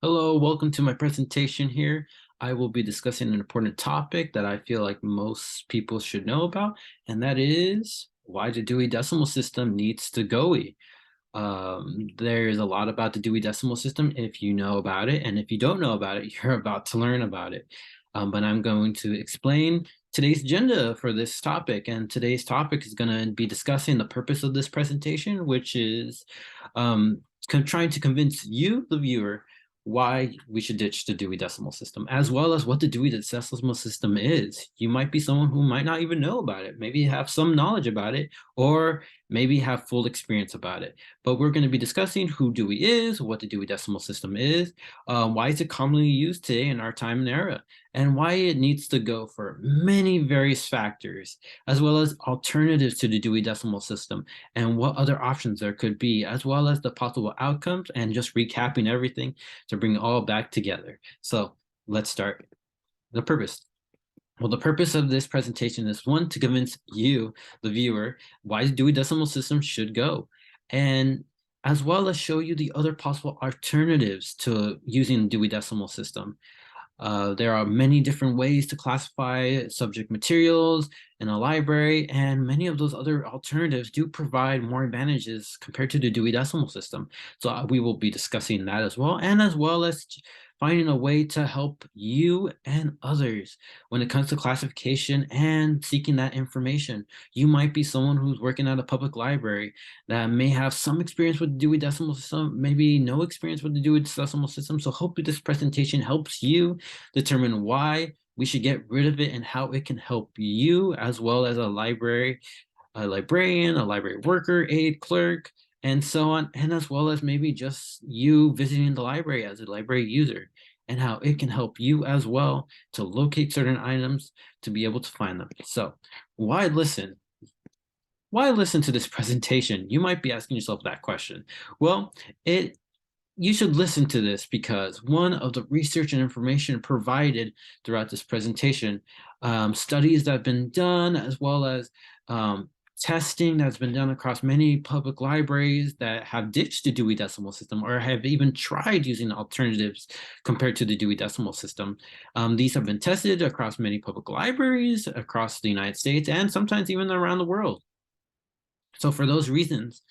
Hello, welcome to my presentation here. I will be discussing an important topic that I feel like most people should know about, and that is why the Dewey Decimal System needs to Gowey. There's a lot about the Dewey Decimal System if you know about it, and if you don't know about it, you're about to learn about it. But I'm going to explain today's agenda for this topic, and today's topic is going to be discussing the purpose of this presentation, which is trying to convince you, the viewer, why we should ditch the Dewey Decimal System, as well as what the Dewey Decimal System is. You might be someone who might not even know about it, maybe have some knowledge about it, or maybe have full experience about it. But we're going to be discussing who Dewey is, what the Dewey Decimal System is, why is it commonly used today in our time and era, and why it needs to go for many various factors, as well as alternatives to the Dewey Decimal System, and what other options there could be, as well as the possible outcomes, and just recapping everything to bring it all back together. So let's start. The purpose. Well, the purpose of this presentation is one, to convince you, the viewer, why the Dewey Decimal System should go, and as well as show you the other possible alternatives to using the Dewey Decimal System. There are many different ways to classify subject materials in a library, and many of those other alternatives do provide more advantages compared to the Dewey Decimal System. So we will be discussing that as well as finding a way to help you and others when it comes to classification and seeking that information. You might be someone who's working at a public library that may have some experience with the Dewey Decimal System, maybe no experience with the Dewey Decimal System. So hopefully this presentation helps you determine why we should get rid of it and how it can help you, as well as a librarian, a library worker, aide, clerk, and so on, and as well as maybe just you visiting the library as a library user, and how it can help you as well to locate certain items, to be able to find them. So why listen? Why listen to this presentation? You might be asking yourself that question. Well, you should listen to this because one of the research and information provided throughout this presentation, studies that have been done, as well as testing that's been done across many public libraries that have ditched the Dewey Decimal System or have even tried using alternatives compared to the Dewey Decimal System. These have been tested across many public libraries across the United States and sometimes even around the world. So for those reasons,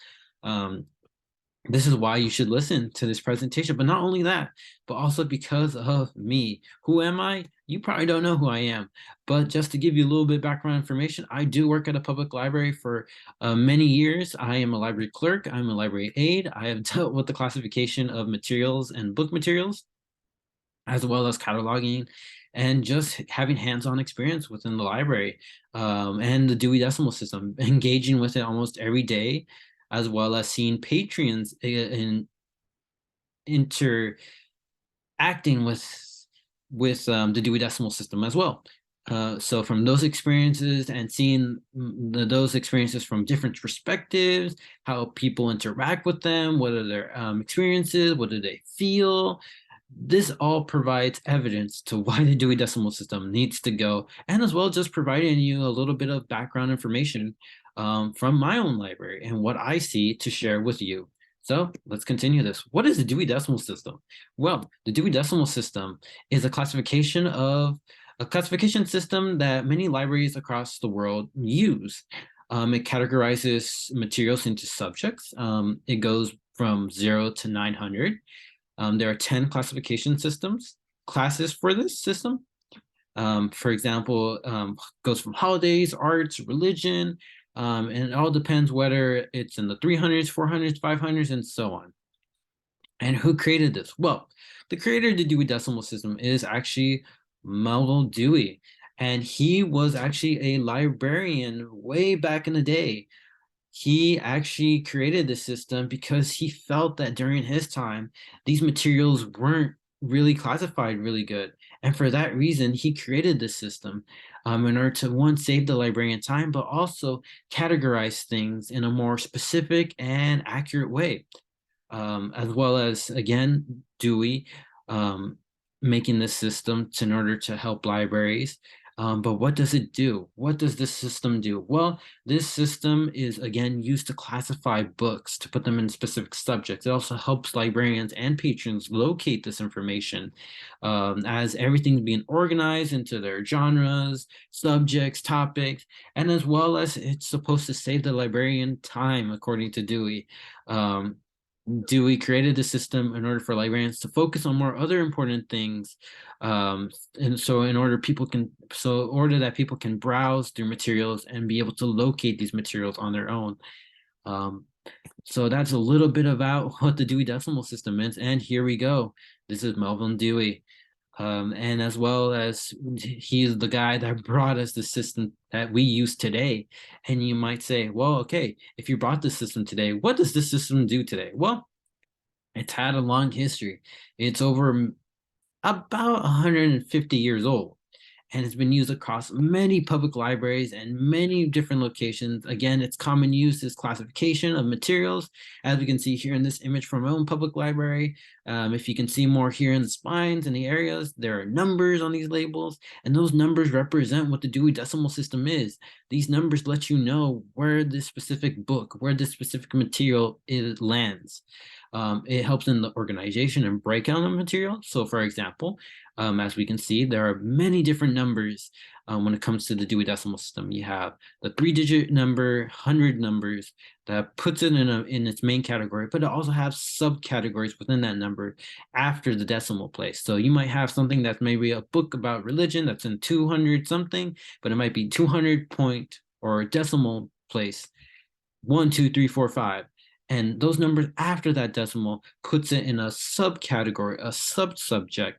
this is why you should listen to this presentation. But not only that, but also because of me. Who am I? You probably don't know who I am. But just to give you a little bit of background information, I do work at a public library for many years. I am a library clerk. I'm a library aide. I have dealt with the classification of materials and book materials, as well as cataloging and just having hands-on experience within the library and the Dewey Decimal System, engaging with it almost every day, as well as seeing patrons interacting with the Dewey Decimal System as well. So from those experiences and seeing those experiences from different perspectives, how people interact with them, what are their experiences, what do they feel, this all provides evidence to why the Dewey Decimal System needs to go, and as well just providing you a little bit of background information from my own library and what I see to share with you. So let's continue this. What is the Dewey Decimal System? Well, the Dewey Decimal System is a classification system that many libraries across the world use. It categorizes materials into subjects. It goes from 0 to 900. There are 10 classification classes for this system. For example, goes from holidays, arts, religion, and it all depends whether it's in the 300s, 400s, 500s, and so on. And who created this? Well, the creator of the Dewey Decimal System is actually Melville Dewey, and he was actually a librarian way back in the day. He actually created the system because he felt that during his time, these materials weren't really classified really good. And for that reason, he created this system in order to, one, save the librarian time, but also categorize things in a more specific and accurate way. As well as, again, Dewey making this system in order to help libraries But what does it do? What does this system do? Well, this system is again used to classify books, to put them in specific subjects. It also helps librarians and patrons locate this information, as everything's being organized into their genres, subjects, topics, and as well as it's supposed to save the librarian time, according to Dewey. Um, Dewey created the system in order for librarians to focus on more other important things, and so in order that people can browse through materials and be able to locate these materials on their own. Um, so that's a little bit about what the Dewey Decimal System is, and here we go. This is Melvin Dewey. And as well as he is the guy that brought us the system that we use today. And you might say, well, okay, if you brought the system today, what does this system do today? Well, it's had a long history. It's over about 150 years old, and it's been used across many public libraries and many different locations. Again, its common use is classification of materials, as we can see here in this image from my own public library. If you can see more here in the spines and the areas, there are numbers on these labels, and those numbers represent what the Dewey Decimal System is. These numbers let you know where this specific book, where this specific material lands. It helps in the organization and breakdown of material. So for example, as we can see, there are many different numbers when it comes to the Dewey Decimal System. You have the 3-digit number, 100 numbers, that puts it in its main category, but it also has subcategories within that number after the decimal place. So you might have something that's maybe a book about religion that's in 200 something, but it might be 200 point or decimal place 1, 2, 3, 4, 5. And those numbers after that decimal puts it in a subcategory, a sub-subject,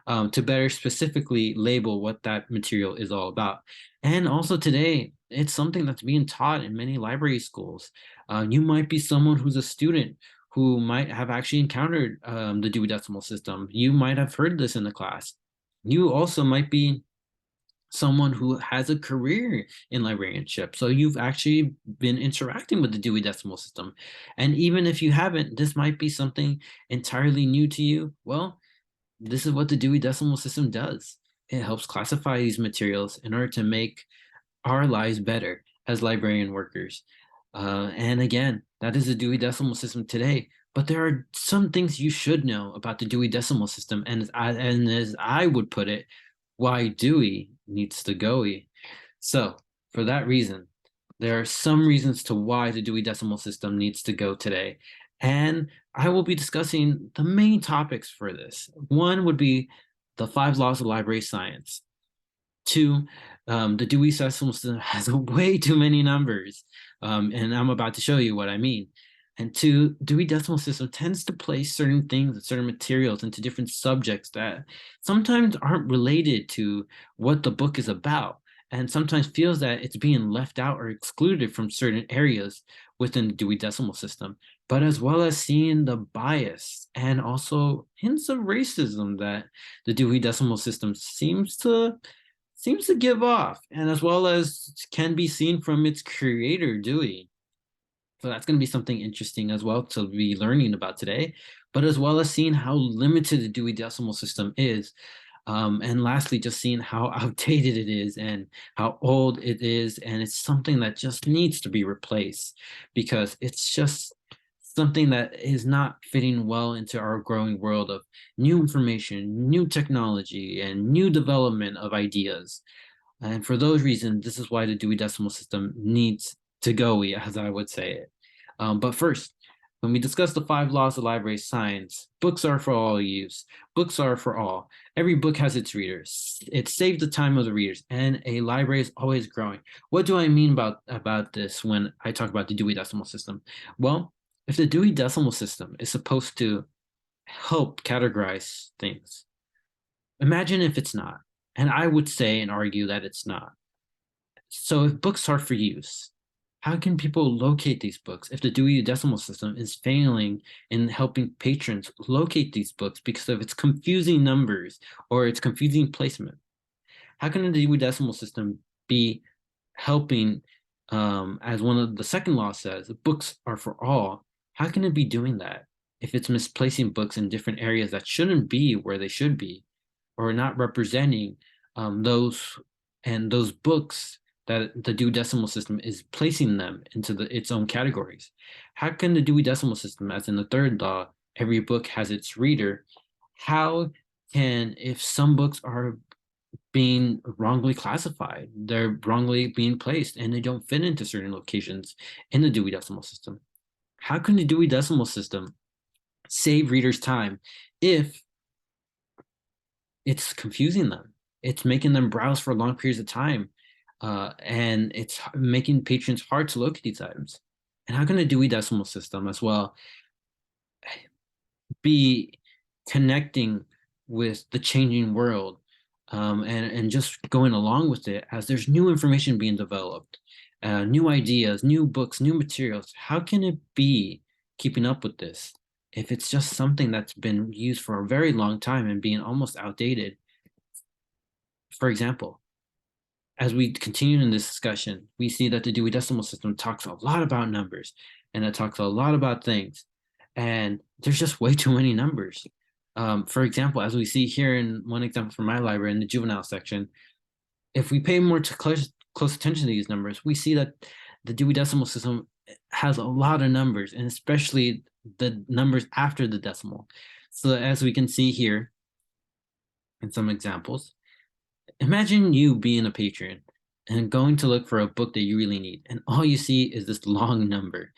to better specifically label what that material is all about. And also today, it's something that's being taught in many library schools. You might be someone who's a student who might have actually encountered the Dewey Decimal System. You might have heard this in the class. You also might be someone who has a career in librarianship. So you've actually been interacting with the Dewey Decimal System. And even if you haven't, this might be something entirely new to you. Well, this is what the Dewey Decimal System does. It helps classify these materials in order to make our lives better as librarian workers. And again, that is the Dewey Decimal System today. But there are some things you should know about the Dewey Decimal System. And as I would put it, why Dewey needs to Gowey. So for that reason, there are some reasons to why the Dewey Decimal System needs to go today. And I will be discussing the main topics for this. One would be the 5 laws of library science. 2, the Dewey Decimal System has way too many numbers, and I'm about to show you what I mean. And 2, Dewey Decimal System tends to place certain things and certain materials into different subjects that sometimes aren't related to what the book is about, and sometimes feels that it's being left out or excluded from certain areas within the Dewey Decimal System, but as well as seeing the bias and also hints of racism that the Dewey Decimal System seems to give off, and as well as can be seen from its creator, Dewey. So that's going to be something interesting as well to be learning about today, but as well as seeing how limited the Dewey Decimal System is. And lastly, just seeing how outdated it is and how old it is. And it's something that just needs to be replaced because it's just something that is not fitting well into our growing world of new information, new technology, and new development of ideas. And for those reasons, this is why the Dewey Decimal System needs to go, as I would say it. But first, when we discuss the 5 laws of library science, books are for all use. Books are for all. Every book has its readers. It saves the time of the readers, and a library is always growing. What do I mean about this when I talk about the Dewey Decimal System? Well, if the Dewey Decimal System is supposed to help categorize things, imagine if it's not. And I would say and argue that it's not. So if books are for use, how can people locate these books if the Dewey Decimal System is failing in helping patrons locate these books because of its confusing numbers or its confusing placement? How can the Dewey Decimal System be helping, as one of the second law says, books are for all? How can it be doing that if it's misplacing books in different areas that shouldn't be where they should be, or not representing those And those books that the Dewey Decimal System is placing them into its own categories. How can the Dewey Decimal System, as in the third law, every book has its reader, how can, if some books are being wrongly classified, they're wrongly being placed, and they don't fit into certain locations in the Dewey Decimal System, how can the Dewey Decimal System save readers time if it's confusing them? It's making them browse for long periods of time, and it's making patrons hard to locate these items. And how can the Dewey Decimal System as well be connecting with the changing world, and just going along with it as there's new information being developed, new ideas, new books, new materials? How can it be keeping up with this if it's just something that's been used for a very long time and being almost outdated? For example, as we continue in this discussion, we see that the Dewey Decimal System talks a lot about numbers, and it talks a lot about things, and there's just way too many numbers. For example, as we see here in one example from my library in the juvenile section, if we pay more close attention to these numbers, we see that the Dewey Decimal System has a lot of numbers, and especially the numbers after the decimal. So as we can see here in some examples, imagine you being a patron and going to look for a book that you really need, and all you see is this long number.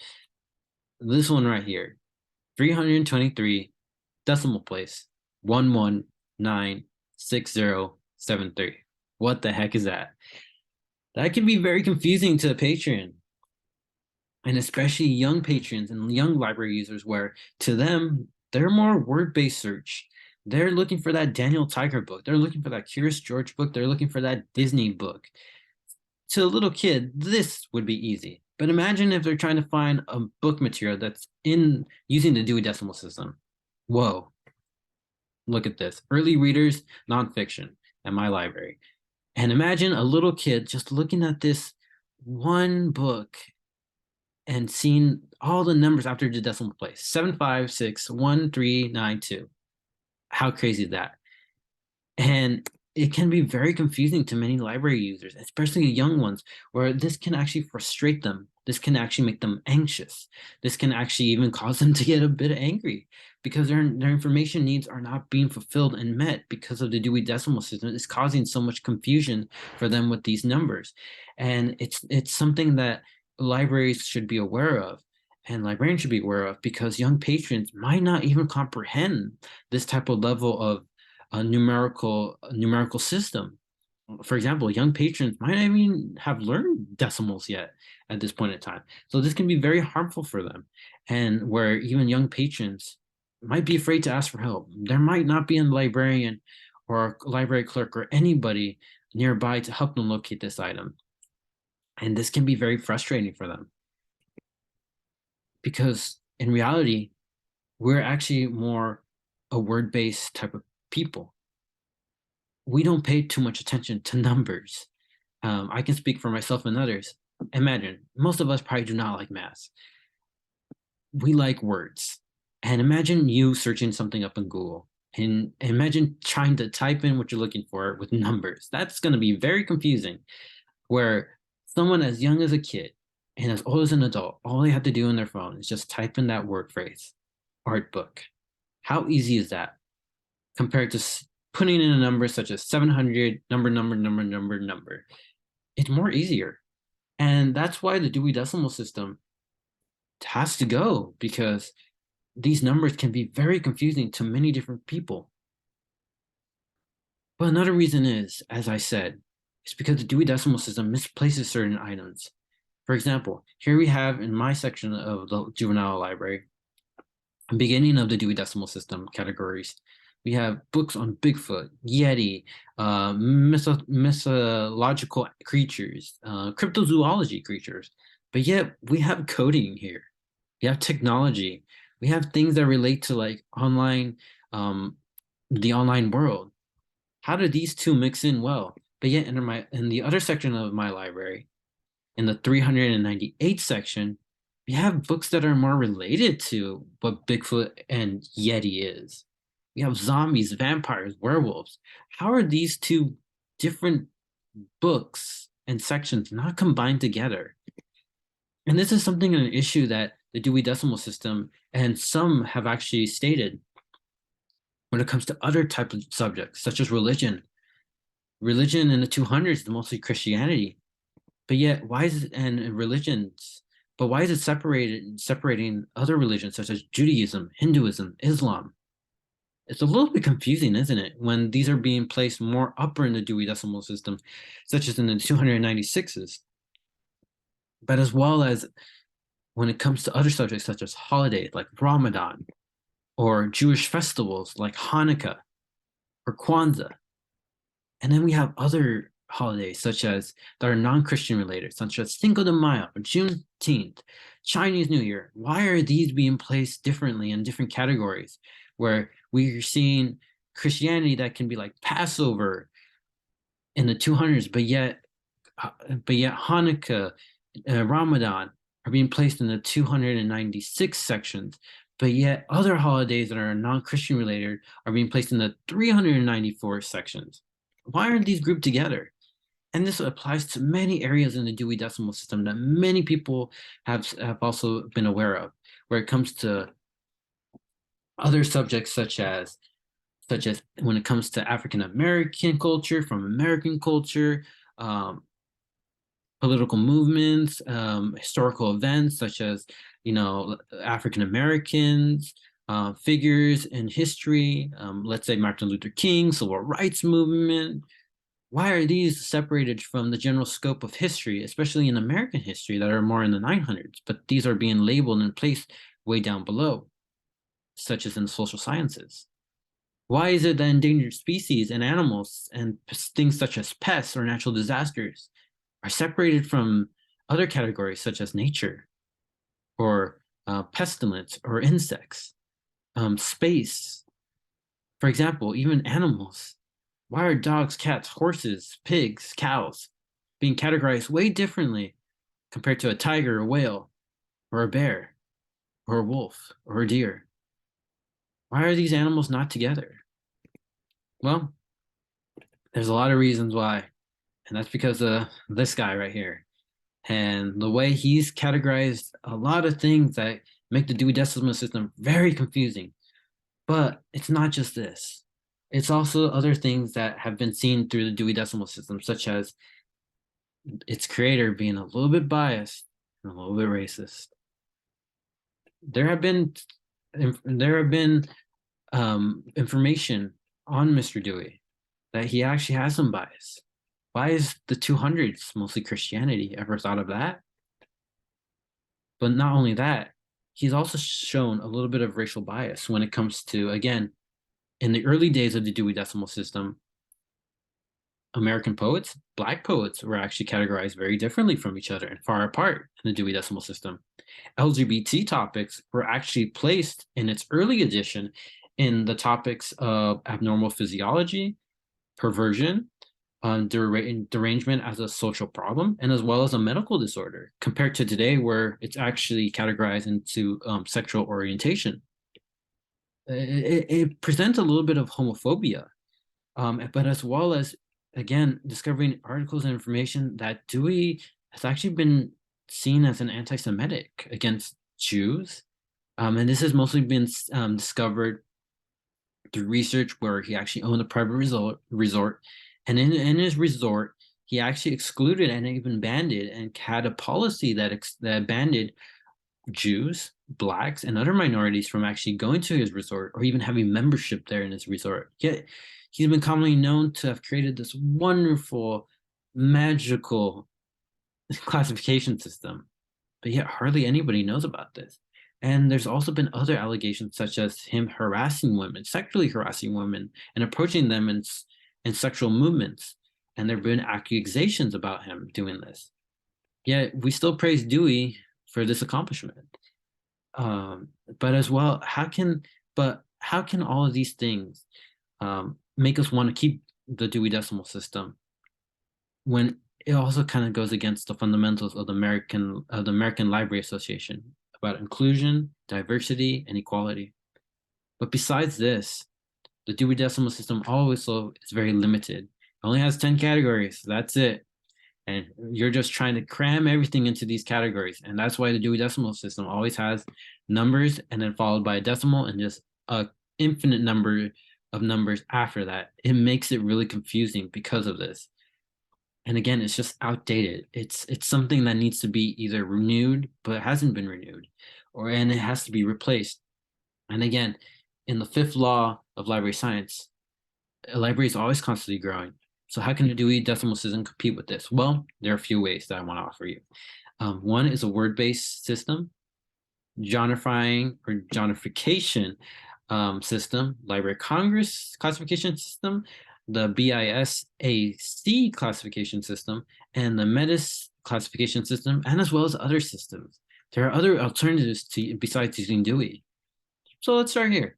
This one right here, 323 decimal place 1196073. What the heck is that? That can be very confusing to a patron, and especially young patrons and young library users, where to them, they're more word-based search. They're looking for that Daniel Tiger book. They're looking for that Curious George book. They're looking for that Disney book. To a little kid, this would be easy. But imagine if they're trying to find a book material that's in using the Dewey Decimal System. Whoa. Look at this. Early readers, nonfiction at my library. And imagine a little kid just looking at this one book and seeing all the numbers after the decimal place, 7561392. How crazy is that? And it can be very confusing to many library users, especially young ones, where this can actually frustrate them. This can actually make them anxious. This can actually even cause them to get a bit angry because their information needs are not being fulfilled and met because of the Dewey Decimal System. It's causing so much confusion for them with these numbers. And it's something that libraries should be aware of, and librarians should be aware of, because young patrons might not even comprehend this type of level of a numerical system. For example, young patrons might not even have learned decimals yet at this point in time. So this can be very harmful for them, and where even young patrons might be afraid to ask for help. There might not be a librarian or a library clerk or anybody nearby to help them locate this item. And this can be very frustrating for them, because in reality, we're actually more a word-based type of people. We don't pay too much attention to numbers. I can speak for myself and others. Imagine, most of us probably do not like math. We like words. And imagine you searching something up in Google, and imagine trying to type in what you're looking for with numbers. That's going to be very confusing, where someone as young as a kid and as old as an adult, all they have to do on their phone is just type in that word phrase, art book. How easy is that compared to putting in a number such as 700, number? It's more easier. And that's why the Dewey Decimal System has to go, because these numbers can be very confusing to many different people. But another reason is, as I said, it's because the Dewey Decimal System misplaces certain items. For example, here we have in my section of the juvenile library, beginning of the Dewey Decimal System categories, we have books on Bigfoot, Yeti, mythological creatures, cryptozoology creatures. But yet we have coding here. We have technology. We have things that relate to like online, the online world. How do these two mix in well? But yet in the other section of my library, in the 398 section, we have books that are more related to what Bigfoot and Yeti is. We have zombies, vampires, werewolves. How are these two different books and sections not combined together. And this is something, an issue that the Dewey Decimal System and some have actually stated when it comes to other types of subjects, such as religion. Religion in the 200s is mostly Christianity, but yet why is it, and religions, but why is it separating other religions such as Judaism, Hinduism, Islam? It's a little bit confusing, isn't it, when these are being placed more upper in the Dewey Decimal System, such as in the 296s, but as well as when it comes to other subjects such as holidays like Ramadan, or Jewish festivals like Hanukkah or Kwanzaa. And then we have other holidays such as that are non-Christian related, such as Cinco de Mayo, Juneteenth, Chinese New Year. Why are these being placed differently in different categories, where we're seeing Christianity that can be like Passover in the 200s, but yet Hanukkah, Ramadan are being placed in the 296 sections, but yet other holidays that are non-Christian related are being placed in the 394 sections. Why aren't these grouped together? And this applies to many areas in the Dewey Decimal System that many people have also been aware of, where it comes to other subjects such as when it comes to African American culture from American culture, political movements, historical events such as, African Americans, figures in history, let's say Martin Luther King, civil rights movement. Why are these separated from the general scope of history, especially in American history, that are more in the 900s, but these are being labeled and placed way down below, such as in the social sciences? Why is it that endangered species and animals and things such as pests or natural disasters are separated from other categories such as nature or pestilence or insects, space? For example, even animals. Why are dogs, cats, horses, pigs, cows being categorized way differently compared to a tiger, a whale, or a bear, or a wolf, or a deer? Why are these animals not together? Well, there's a lot of reasons why, and that's because of this guy right here. And the way he's categorized a lot of things that make the Dewey Decimal System very confusing. But it's not just this. It's also other things that have been seen through the Dewey Decimal System, such as its creator being a little bit biased and a little bit racist. There have been information on Mr. Dewey that he actually has some bias. Why is the 200s mostly Christianity? Ever thought of that? But not only that, he's also shown a little bit of racial bias when it comes to, again, in the early days of the Dewey Decimal System, American poets, Black poets, were actually categorized very differently from each other and far apart in the Dewey Decimal System. LGBT topics were actually placed in its early edition in the topics of abnormal physiology, perversion, derangement as a social problem, and as well as a medical disorder, compared to today where it's actually categorized into sexual orientation. It presents a little bit of homophobia, but as well as, again, discovering articles and information that Dewey has actually been seen as an anti-Semitic against Jews. And this has mostly been discovered through research where he actually owned a private resort. And in his resort, he actually excluded and even banned it, and had a policy that banned Jews, Blacks, and other minorities from actually going to his resort or even having membership there in his resort. Yet he's been commonly known to have created this wonderful, magical classification system, but yet hardly anybody knows about this. And there's also been other allegations, such as him harassing women, sexually harassing women, and approaching them in sexual movements. And there have been accusations about him doing this. Yet we still praise Dewey for this accomplishment. But as well, how can all of these things make us want to keep the Dewey Decimal System when it also kind of goes against the fundamentals of the American Library Association about inclusion, diversity, and equality? But besides this, the Dewey Decimal System also is very limited only has 10 categories. That's it. And you're just trying to cram everything into these categories. And that's why the Dewey Decimal System always has numbers and then followed by a decimal and just a infinite number of numbers after that. It makes it really confusing because of this. And again, it's just outdated. It's something that needs to be either renewed, but it hasn't been renewed, and it has to be replaced. And again, in the fifth law of library science, a library is always constantly growing. So how can the Dewey Decimal System compete with this? Well, there are a few ways that I want to offer you. One is a word-based system, genreifying or genreification system, Library of Congress classification system, the BISAC classification system, and the METIS classification system, and as well as other systems. There are other alternatives to besides using Dewey. So let's start here.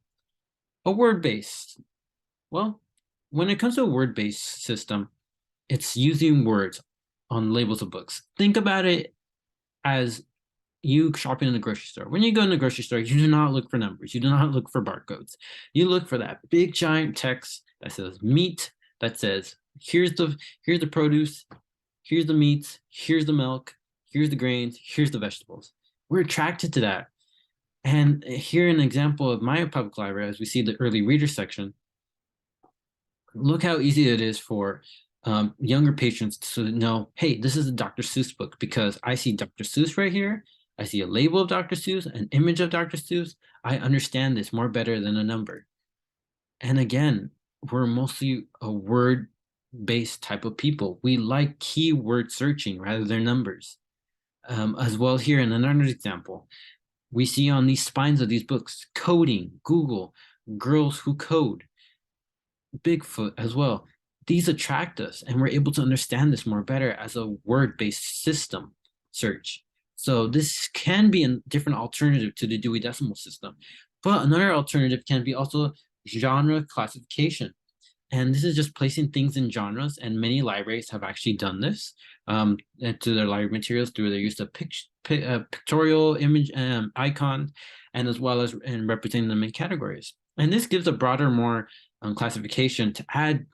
A word-based. Well, when it comes to a word-based system, it's using words on labels of books. Think about it as you shopping in the grocery store. When you go in the grocery store, you do not look for numbers. You do not look for barcodes. You look for that big giant text that says meat, that says here's the produce, here's the meats, here's the milk, here's the grains, here's the vegetables. We're attracted to that. And here an example of my public library, as we see the early reader section, look how easy it is for younger patrons to know, hey, this is a Dr. Seuss book because I see Dr. Seuss right here. I see a label of Dr. Seuss, an image of Dr. Seuss. I understand this more better than a number. And again, we're mostly a word-based type of people. We like keyword searching rather than numbers. As well here in another example, we see on these spines of these books, coding, Google, girls who code, Bigfoot as well. These attract us and we're able to understand this more better as a word-based system search. So this can be a different alternative to the Dewey Decimal System. But another alternative can be also genre classification. And this is just placing things in genres, and many libraries have actually done this to their library materials through their use of pictorial image icons, and as well as in representing them in categories. And this gives a broader, more classification to add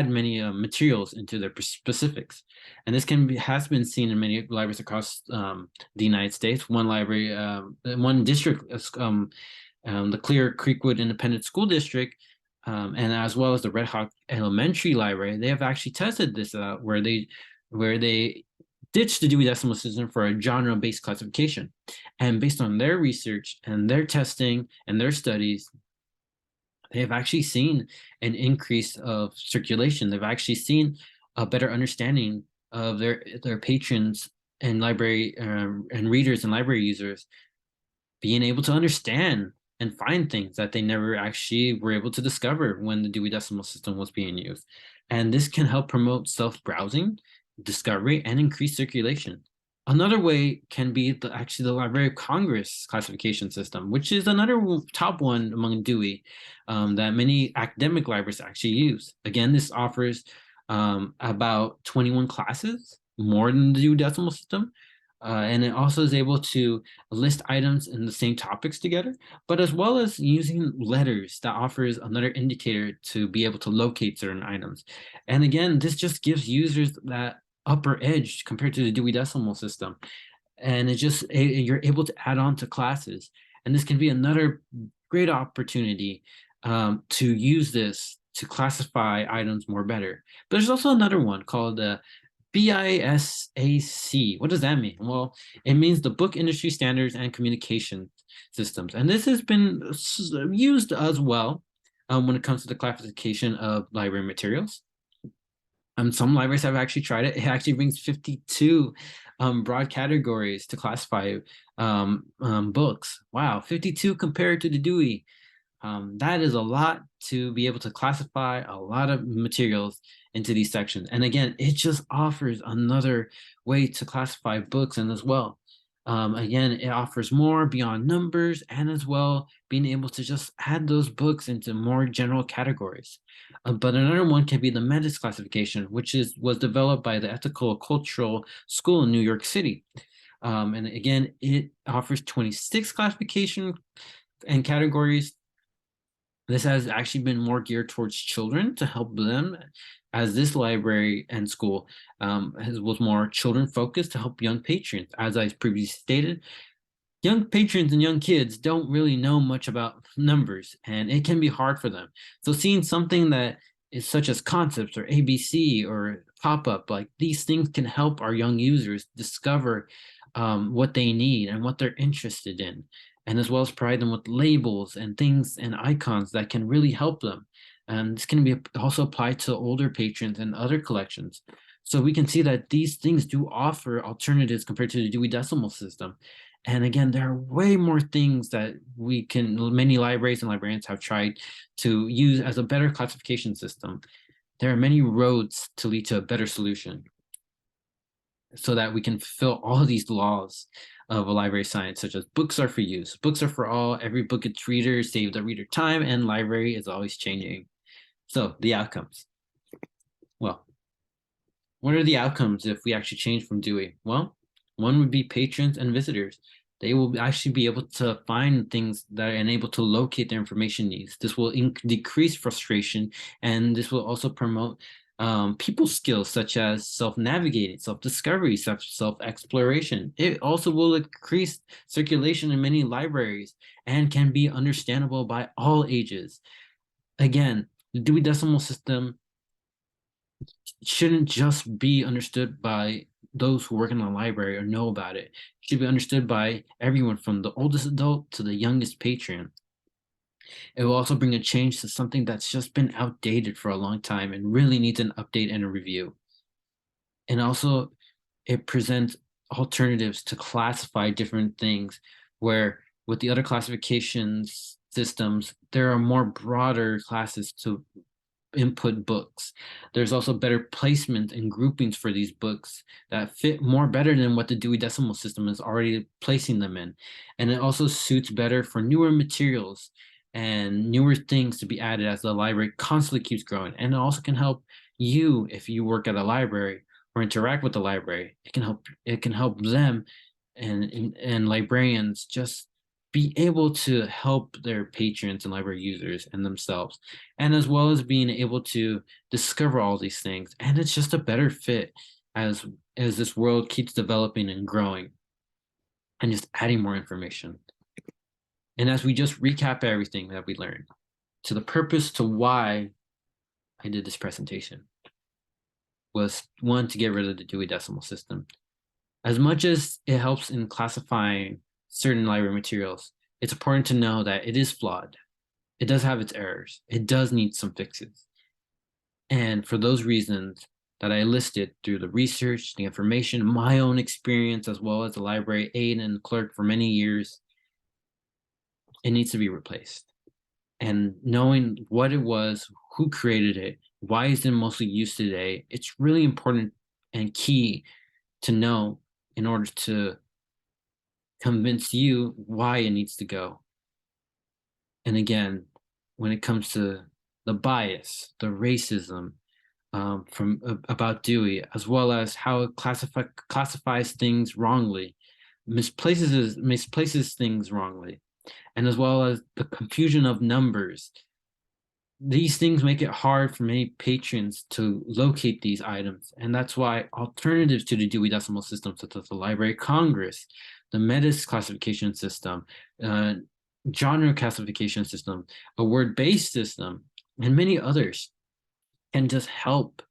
many materials into their specifics. And this has been seen in many libraries across the United States. One library, one district, the Clear Creekwood Independent School District, and as well as the Red Hawk Elementary Library, they have actually tested this out where they ditched the Dewey Decimal System for a genre-based classification. And based on their research and their testing and their studies, they have actually seen an increase of circulation. They've actually seen a better understanding of their patrons and library and readers and library users being able to understand and find things that they never actually were able to discover when the Dewey Decimal System was being used. And this can help promote self-browsing, discovery, and increase circulation. Another way can be actually the Library of Congress classification system, which is another top one among Dewey that many academic libraries actually use. Again, this offers about 21 classes, more than the Dewey Decimal System. And it also is able to list items in the same topics together, but as well as using letters that offers another indicator to be able to locate certain items. And again, this just gives users that upper edge compared to the Dewey Decimal System. And you're able to add on to classes. And this can be another great opportunity to use this to classify items more better. But there's also another one called the BISAC. What does that mean? Well, it means the Book Industry Standards and Communication Systems. And this has been used as well when it comes to the classification of library materials. Some libraries have actually tried it. It actually brings 52 broad categories to classify books. Wow, 52 compared to the Dewey. That is a lot to be able to classify a lot of materials into these sections. And again, it just offers another way to classify books, and as well, again, it offers more beyond numbers, and as well being able to just add those books into more general categories. But another one can be the METIS classification, which was developed by the Ethical Cultural School in New York City. And again, it offers 26 classification and categories. This has actually been more geared towards children to help them, as this library and school was more children focused to help young patrons. As I previously stated, young patrons and young kids don't really know much about numbers, and it can be hard for them. So seeing something that is such as concepts or ABC or pop-up, like these things can help our young users discover what they need and what they're interested in, and as well as provide them with labels and things and icons that can really help them. And this can be also applied to older patrons and other collections. So we can see that these things do offer alternatives compared to the Dewey Decimal System. And again, there are way more things that many libraries and librarians have tried to use as a better classification system. There are many roads to lead to a better solution so that we can fulfill all of these laws of a library science, such as books are for use, books are for all, every book its reader save the reader time, and library is always changing. So the outcomes. Well, what are the outcomes if we actually change from Dewey? Well, one would be patrons and visitors. They will actually be able to find things that are able to locate their information needs. This will decrease frustration, and this will also promote people skills such as self-navigating, self-discovery, self-exploration. It also will increase circulation in many libraries and can be understandable by all ages. Again, the Dewey Decimal System shouldn't just be understood by those who work in the library or know about it. It should be understood by everyone from the oldest adult to the youngest patron. It will also bring a change to something that's just been outdated for a long time and really needs an update and a review. And also, it presents alternatives to classify different things, where with the other classifications systems, there are more broader classes to input books. There's also better placement and groupings for these books that fit more better than what the Dewey Decimal System is already placing them in. And it also suits better for newer materials and newer things to be added as the library constantly keeps growing. And it also can help you if you work at a library or interact with the library. It can help them and librarians just be able to help their patrons and library users and themselves, and as well as being able to discover all these things. And it's just a better fit as this world keeps developing and growing and just adding more information. And as we just recap everything that we learned, to the purpose to why I did this presentation was, one, to get rid of the Dewey Decimal System. As much as it helps in classifying certain library materials, it's important to know that it is flawed. It does have its errors. It does need some fixes. And for those reasons that I listed through the research, the information, my own experience, as well as the library aide and clerk for many years, it needs to be replaced. And knowing what it was, who created it, why is it mostly used today, it's really important and key to know in order to convince you why it needs to go. And again, when it comes to the bias, the racism about Dewey, as well as how it classifies things wrongly, misplaces things wrongly, and as well as the confusion of numbers, these things make it hard for many patrons to locate these items. And that's why alternatives to the Dewey Decimal System, such as the Library of Congress, the METIS classification system, genre classification system, a word-based system, and many others, can just help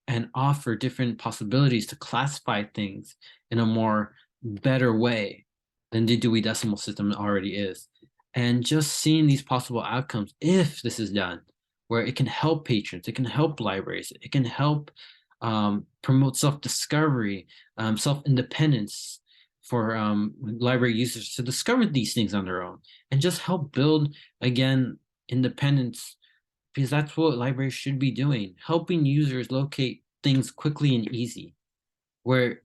and offer different possibilities to classify things in a more better way than the Dewey Decimal System already is. And just seeing these possible outcomes, if this is done, where it can help patrons, it can help libraries, it can help promote self-discovery, self-independence for library users to discover these things on their own, and just help build, again, independence, because that's what libraries should be doing, helping users locate things quickly and easy, where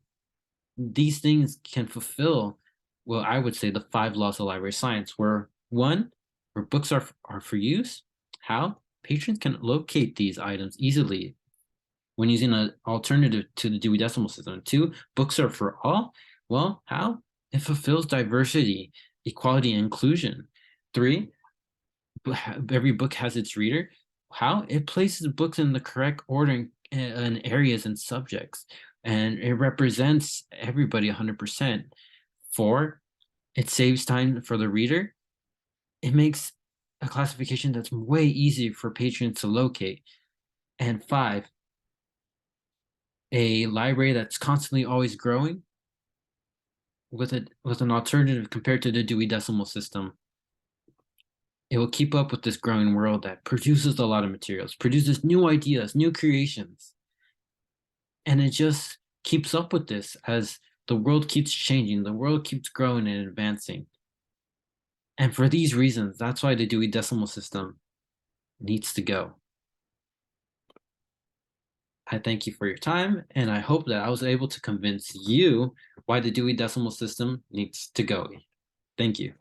these things can fulfill, well, I would say the 5 laws of library science, where one, where books are for use. How? Patrons can locate these items easily when using an alternative to the Dewey Decimal System. 2, books are for all. Well, how? It fulfills diversity, equality, and inclusion. 3, every book has its reader. How? It places books in the correct order in areas and subjects, and it represents everybody 100%. 4, it saves time for the reader. It makes a classification that's way easier for patrons to locate. And 5, a library that's constantly always growing with an alternative compared to the Dewey Decimal System. It will keep up with this growing world that produces a lot of materials, produces new ideas, new creations. And it just keeps up with this as the world keeps changing, the world keeps growing and advancing. And for these reasons, that's why the Dewey Decimal System needs to go. I thank you for your time, and I hope that I was able to convince you why the Dewey Decimal System needs to go. Thank you.